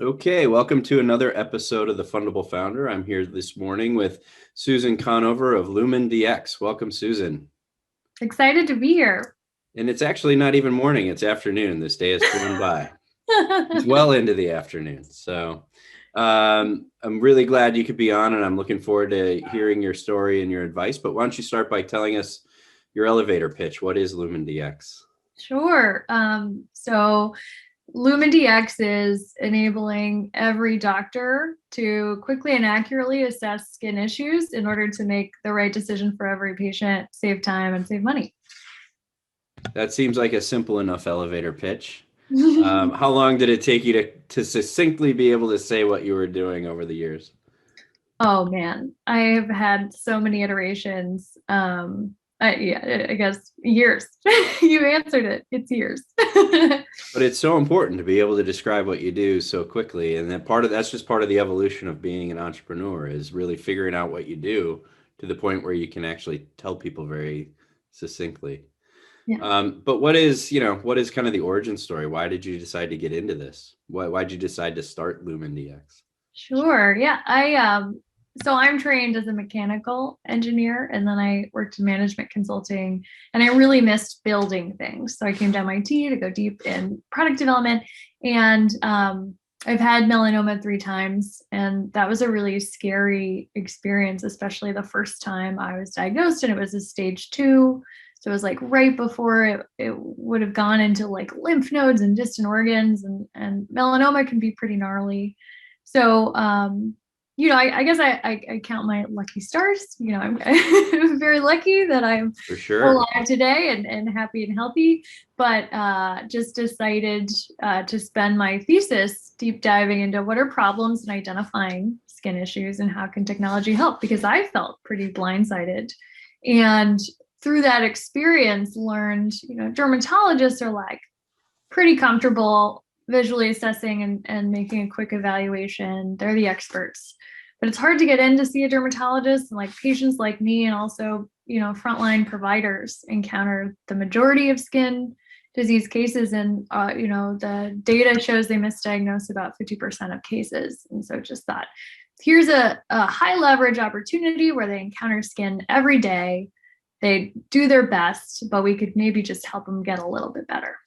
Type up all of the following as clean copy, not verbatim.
Okay, welcome to another episode of The Fundable Founder. I'm here this morning with Susan Conover of LuminDx. Welcome, Susan. Excited to be here. And it's actually not even morning, it's afternoon. This day has flown by. It's well into the afternoon. So I'm really glad you could be on, and I'm looking forward to hearing your story and your advice. But why don't you start by telling us your elevator pitch? What is LuminDx? Sure. So LuminDx is enabling every doctor to quickly and accurately assess skin issues in order to make the right decision for every patient, save time and save money. That seems like a simple enough elevator pitch. How long did it take you to succinctly be able to say what you were doing over the years? Oh man, I've had so many iterations. I guess years. You answered it. It's years. But it's so important to be able to describe what you do so quickly. And that's just part of the evolution of being an entrepreneur, is really figuring out what you do to the point where you can actually tell people very succinctly. Yeah. But what is kind of the origin story? Why did you decide to get into this? Why did you decide to start LuminDx? Sure. Yeah. So I'm trained as a mechanical engineer, and then I worked in management consulting, and I really missed building things. So I came to MIT to go deep in product development, and I've had melanoma 3 times, and that was a really scary experience, especially the first time I was diagnosed, and it was a stage 2. So it was like right before it would have gone into like lymph nodes and distant organs, and melanoma can be pretty gnarly. So, I guess I count my lucky stars. I'm very lucky that I'm For sure. alive today and happy and healthy, but just decided to spend my thesis deep diving into what are problems and identifying skin issues and how can technology help, because I felt pretty blindsided. And through that experience learned, dermatologists are like pretty comfortable visually assessing and making a quick evaluation. They're the experts. But it's hard to get in to see a dermatologist, and like patients like me and also, frontline providers encounter the majority of skin disease cases. And, the data shows they misdiagnose about 50% of cases. And so just thought, here's a high leverage opportunity where they encounter skin every day. They do their best, but we could maybe just help them get a little bit better.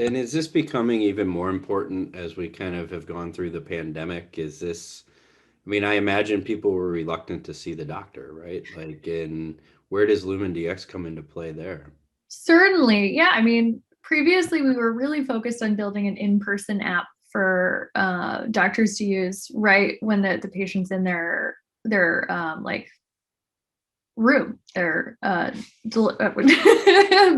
And is this becoming even more important as we kind of have gone through the pandemic? I imagine people were reluctant to see the doctor, right? Where does LuminDx come into play there? Certainly. Yeah. Previously we were really focused on building an in-person app for doctors to use right when the patient's in their like room, their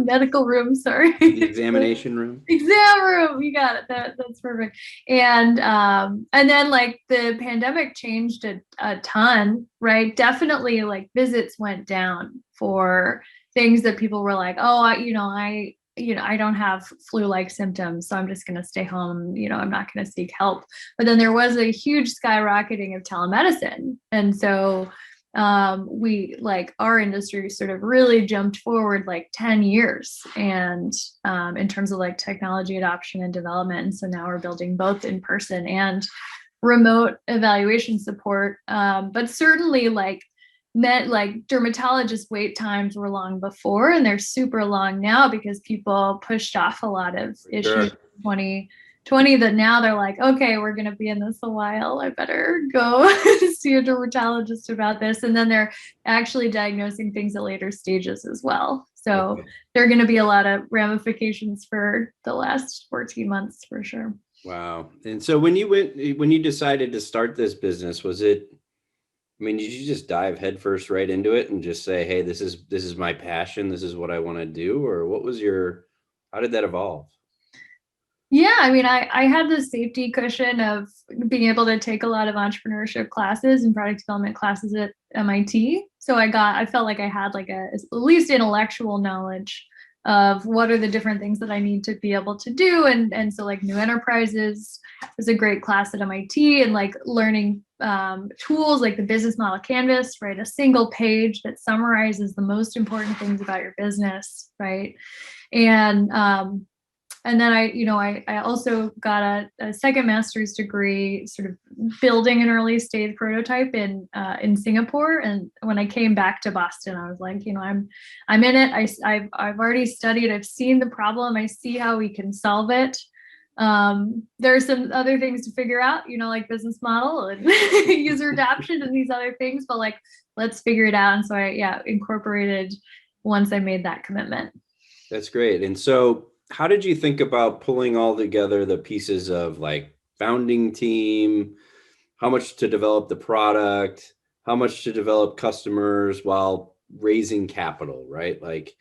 medical room, sorry. The examination room? Exam room, you got it. That's perfect. And then like the pandemic changed a ton, right? Definitely like visits went down for things that people were like, oh, I don't have flu-like symptoms, so I'm just going to stay home. I'm not going to seek help. But then there was a huge skyrocketing of telemedicine, and so we, like, our industry sort of really jumped forward like 10 years, and in terms of like technology adoption and development. And so now we're building both in person and remote evaluation support. But certainly like dermatologist wait times were long before, and they're super long now because people pushed off a lot of issues in 2020 that now they're like, okay, we're going to be in this a while. I better go see a dermatologist about this. And then they're actually diagnosing things at later stages as well. So Okay. there are going to be a lot of ramifications for the last 14 months for sure. Wow. And so when you decided to start this business, did you just dive headfirst right into it and just say, hey, this is my passion, this is what I want to do? Or how did that evolve? Yeah, I had the safety cushion of being able to take a lot of entrepreneurship classes and product development classes at MIT. So I felt like I had like at least intellectual knowledge of what are the different things that I need to be able to do. And so like new enterprises was a great class at MIT, and like learning tools like the business model canvas, right? A single page that summarizes the most important things about your business, right? And and then I also got a second master's degree, sort of building an early stage prototype in Singapore. And when I came back to Boston, I was like, I'm in it. I've already studied. I've seen the problem. I see how we can solve it. There are some other things to figure out, like business model and user adoption and these other things, but like, let's figure it out. And so I incorporated once I made that commitment. That's great. And so how did you think about pulling all together the pieces of like founding team, how much to develop the product, how much to develop customers while raising capital, right? Like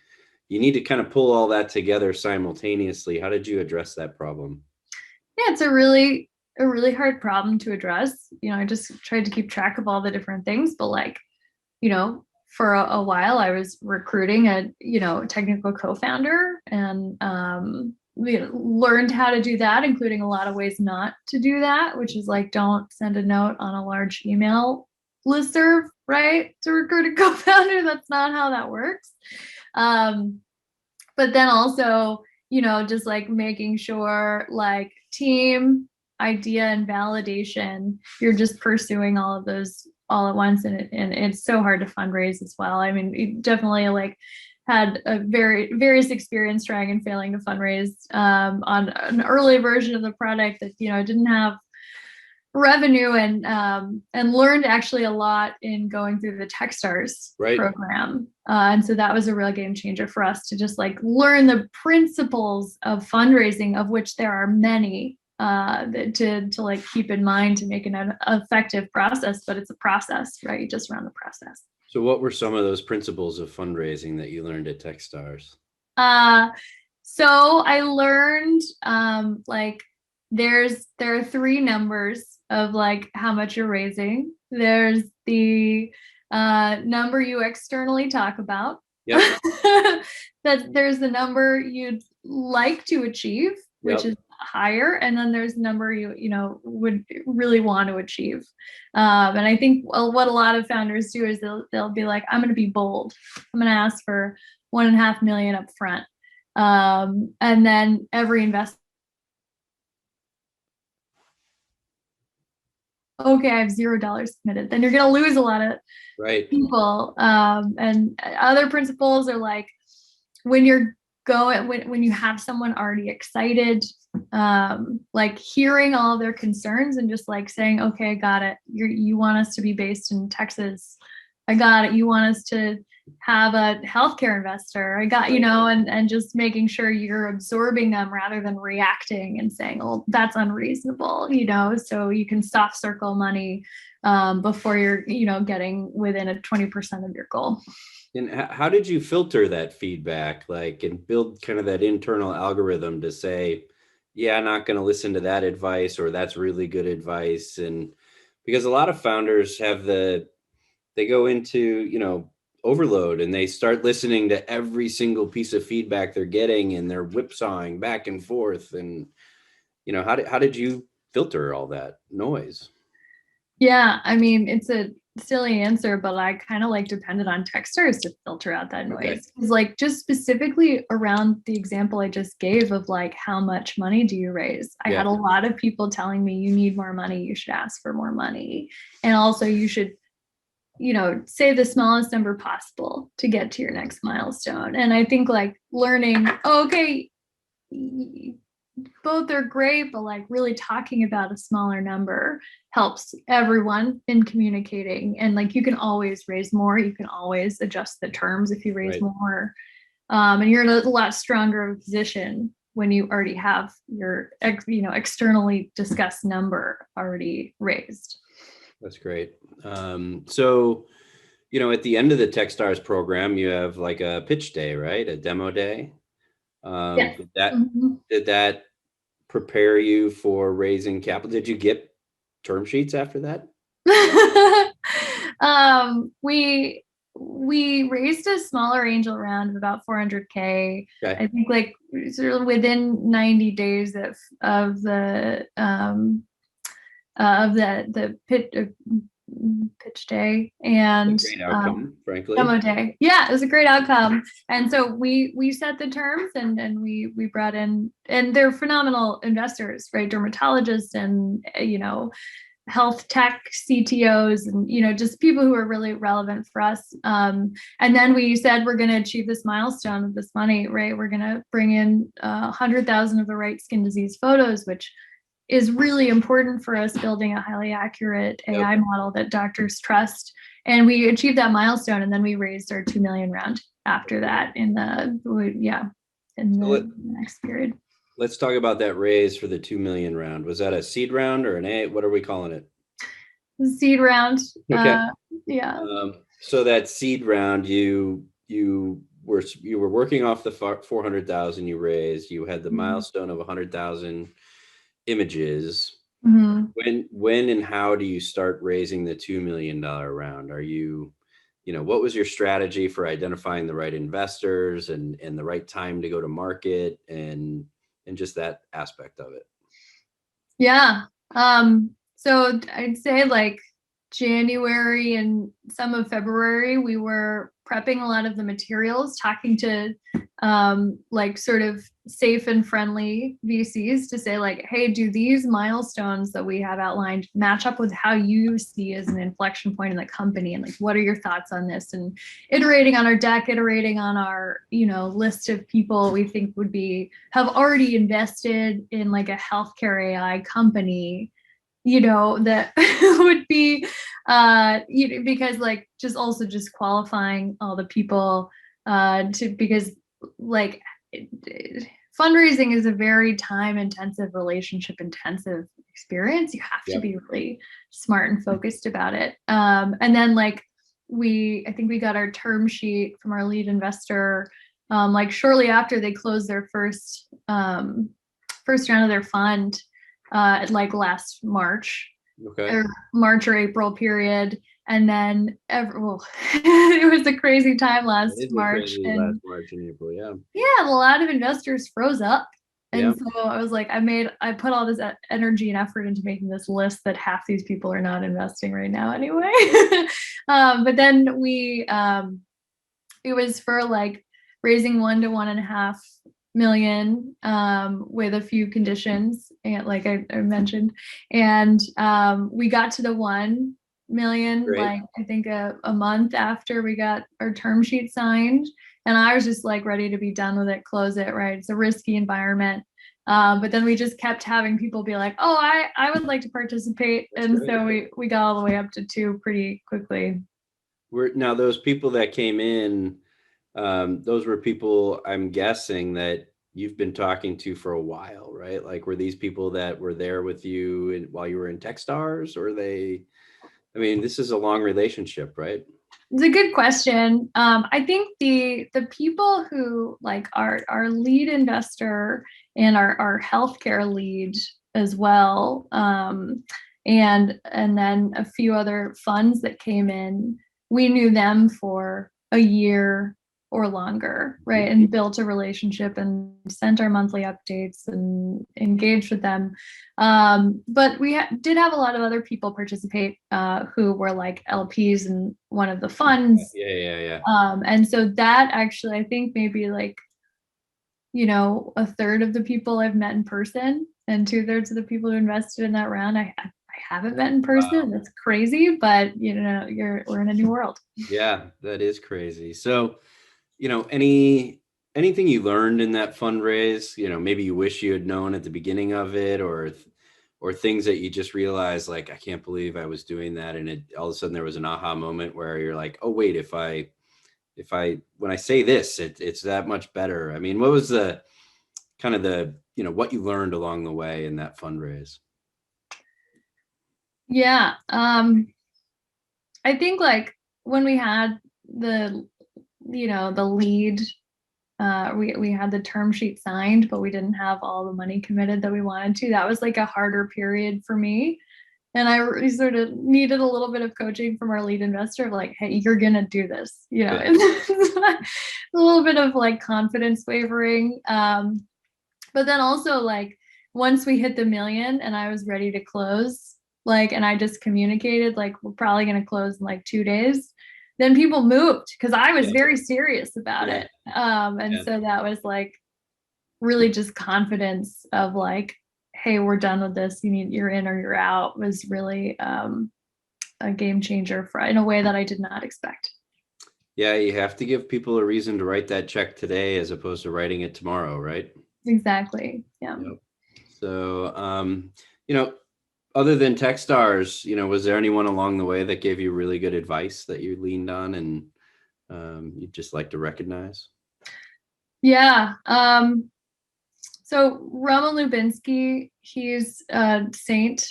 you need to kind of pull all that together simultaneously. How did you address that problem? Yeah, it's a really hard problem to address. I just tried to keep track of all the different things, but like, for a while I was recruiting a technical co-founder, and we learned how to do that, including a lot of ways not to do that, which is like, don't send a note on a large email listserv, right, to recruit a co-founder. That's not how that works. But then also, just like making sure like team, idea, and validation, you're just pursuing all of those all at once. And it's so hard to fundraise as well. I mean, we definitely like had a various experience trying and failing to fundraise on an early version of the product that, didn't have revenue, and learned actually a lot in going through the Techstars program. And so that was a real game changer for us to just like learn the principles of fundraising, of which there are many, to like keep in mind to make an effective process. But it's a process, right? You just run the process. So what were some of those principles of fundraising that you learned at Techstars? So I learned like there are three numbers of like how much you're raising. There's the number you externally talk about. Yep. That there's the number you'd like to achieve, which is higher, and then there's the number you would really want to achieve. And I think what a lot of founders do is they'll be like, I'm going to be bold. I'm going to ask for $1.5 million up front, and then every investor. Okay, I have $0 committed. Then you're going to lose a lot of people. And other principles are like, when you're when you have someone already excited, like hearing all their concerns and just like saying, okay, I got it. You want us to be based in Texas. I got it. You want us to have a healthcare investor. I got, and just making sure you're absorbing them rather than reacting and saying, oh, that's unreasonable, so you can soft circle money before you're, getting within a 20% of your goal. And how did you filter that feedback, like, and build kind of that internal algorithm to say, yeah, I'm not going to listen to that advice, or that's really good advice? And because a lot of founders they go into, overload, and they start listening to every single piece of feedback they're getting, and they're whipsawing back and forth. And, how did you filter all that noise? Yeah, I mean, it's a silly answer, but I kind of like depended on Techstars to filter out that noise. Because like just specifically around the example I just gave of like, how much money do you raise? I had a lot of people telling me, you need more money, you should ask for more money. And also you should, say the smallest number possible to get to your next milestone. And I think like learning, okay, both are great, but like really talking about a smaller number helps everyone in communicating. And like, you can always raise more. You can always adjust the terms if you raise more. And you're in a lot stronger position when you already have your, externally discussed number already raised. That's great. So, at the end of the Techstars program, you have like a pitch day, right? A demo day. Did that prepare you for raising capital? Did you get term sheets after that? We raised a smaller angel round of about 400K. I think like sort of within 90 days of the pitch day and Great outcome, frankly. demo day. Yeah, it was a great outcome. And so we set the terms and we brought in, and they're phenomenal investors, right? Dermatologists and health tech CTOs and just people who are really relevant for us. And then we said we're going to achieve this milestone of this money, right? We're going to bring in 100,000 of the right skin disease photos, which is really important for us building a highly accurate AI model that doctors trust. And we achieved that milestone, and then we raised our 2 million round after that in the next period. Let's talk about that raise for the 2 million round. Was that a seed round or an A? What are we calling it? Seed round. Okay. Yeah. So that seed round, you were working off the 400,000 you raised. You had the milestone of 100,000 images. When and how do you start raising the $2 million round? Are you, what was your strategy for identifying the right investors and the right time to go to market and just that aspect of it? Yeah. So I'd say like January and some of February, we were prepping a lot of the materials, talking to like sort of safe and friendly VCs to say like, hey, do these milestones that we have outlined match up with how you see as an inflection point in the company? And like, what are your thoughts on this? And iterating on our deck, iterating on our, list of people we think have already invested in like a healthcare AI company, that would be, because like just qualifying all the people because like fundraising is a very time intensive, relationship intensive experience. You have to be really smart and focused about it. And then like I think we got our term sheet from our lead investor like shortly after they closed their first round of their fund like last March, or March or April period. And then it was a crazy time last March. Last March and April, yeah. Yeah, a lot of investors froze up. And so I was like, I put all this energy and effort into making this list that half these people are not investing right now anyway. But then it was for like raising 1 to 1.5 million with a few conditions, and like I mentioned, and we got to the 1 million like I think a month after we got our term sheet signed, and I was just like ready to be done with it, close it, right? It's a risky environment, but then we just kept having people be like, oh, I would like to participate. And so we got all the way up to 2 pretty quickly. Now those people that came in, those were people I'm guessing that you've been talking to for a while, right? Like, were these people that were there with you while you were in Techstars, or this is a long relationship, right? It's a good question. I think the people who like our lead investor and our healthcare lead as well, and then a few other funds that came in, we knew them for a year or longer, right? And built a relationship and sent our monthly updates and engaged with them. But we did have a lot of other people participate who were like LPs in one of the funds. Yeah. And so that actually, I think maybe like, a third of the people I've met in person and 2/3 of the people who invested in that round, I haven't met in person. Wow. That's crazy, but we're in a new world. Yeah, that is crazy. So, anything you learned in that fundraise, maybe you wish you had known at the beginning of it, or things that you just realized, like, I can't believe I was doing that. And all of a sudden there was an aha moment where you're like, oh, wait, when I say this, it's that much better. I mean, what was the kind of what you learned along the way in that fundraise? Yeah. I think like when we had the lead, we had the term sheet signed, but we didn't have all the money committed that we wanted to. That was like a harder period for me. And I really sort of needed a little bit of coaching from our lead investor of like, hey, you're going to do this, a little bit of like confidence wavering. But then also like once we hit the 1 million and I was ready to close, like, and I just communicated, like, we're probably going to close in like 2 days, then people moved because I was Yeah. very serious about Yeah. it. And so that was like really just confidence of like, hey, we're done with this. You're in or you're out, was really a game changer in a way that I did not expect. Yeah, you have to give people a reason to write that check today as opposed to writing it tomorrow, right? Exactly. Yeah. Yep. So, other than Techstars, was there anyone along the way that gave you really good advice that you leaned on and you'd just like to recognize? Yeah. So Roman Lubinsky, he's a saint.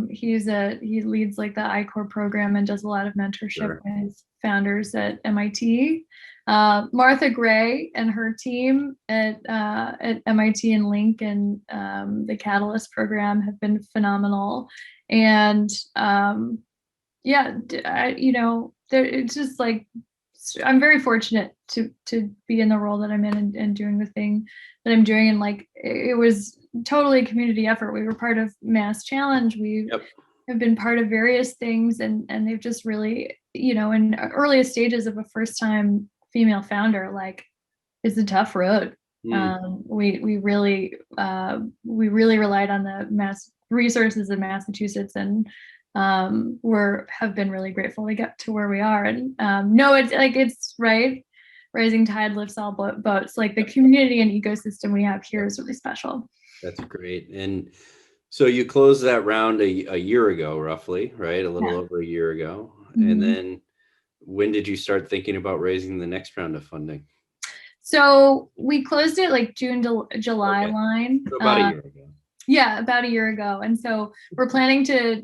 He leads like the I-Corps program and does a lot of mentorship with founders at MIT. Martha Gray and her team at MIT and Link and the Catalyst program have been phenomenal. And it's just like, I'm very fortunate to be in the role that I'm in and doing the thing that I'm doing. And like, it was totally a community effort. We were part of Mass Challenge. We have been part of various things, and they've just really, in earliest stages of a first time female founder, like, it's a tough road. We really relied on the mass resources in Massachusetts, and have been really grateful to get to where we are. And it's right, rising tide lifts all boats. Like, the community and ecosystem we have here is really special. That's great. And so you closed that round a year ago, roughly, right? A little over a year ago. Mm-hmm. And then when did you start thinking about raising the next round of funding? So we closed it like June to July line. So about a year ago. Yeah, about a year ago. And so we're planning to,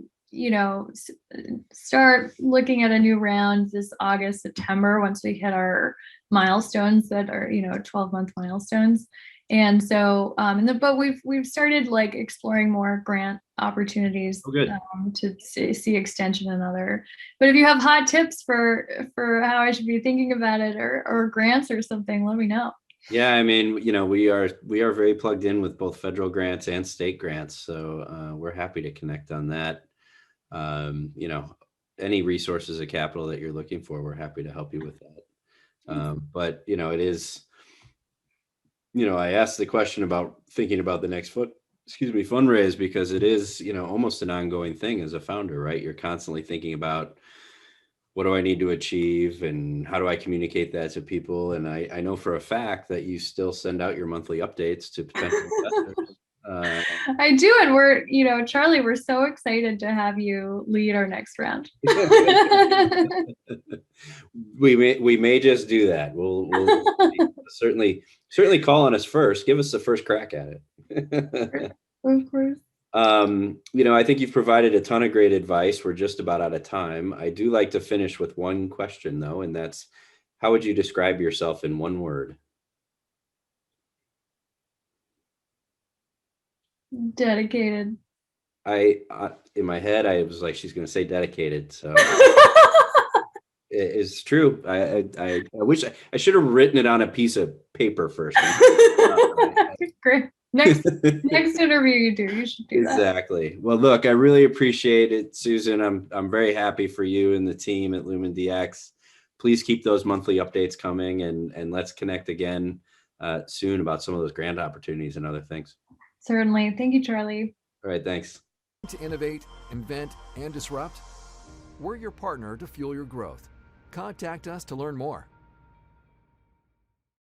start looking at a new round this August, September, once we hit our milestones that are, 12-month milestones. And so, but we've started like exploring more grant opportunities to see extension and other. But if you have hot tips for how I should be thinking about it, or grants or something, let me know. Yeah, I mean, we are very plugged in with both federal grants and state grants, so we're happy to connect on that. Any resources of capital that you're looking for, we're happy to help you with that. But it is. I asked the question about thinking about the next fundraise, because it is, almost an ongoing thing as a founder, right? You're constantly thinking about, what do I need to achieve and how do I communicate that to people? And I know for a fact that you still send out your monthly updates to potential investors. I do. And we're, Charlie, we're so excited to have you lead our next round. We may just do that. We'll certainly call on us first. Give us the first crack at it. Of course. I think you've provided a ton of great advice. We're just about out of time. I do like to finish with one question though, and that's, how would you describe yourself in one word? Dedicated. In my head, I was like, she's going to say dedicated. So it's true. I wish I should have written it on a piece of paper first. Great. Next interview you do, you should do that. Exactly. Well, look, I really appreciate it, Susan. I'm very happy for you and the team at LuminDx. Please keep those monthly updates coming, and let's connect again soon about some of those grant opportunities and other things. Certainly. Thank you, Charlie. All right. Thanks. To innovate, invent, and disrupt? We're your partner to fuel your growth. Contact us to learn more.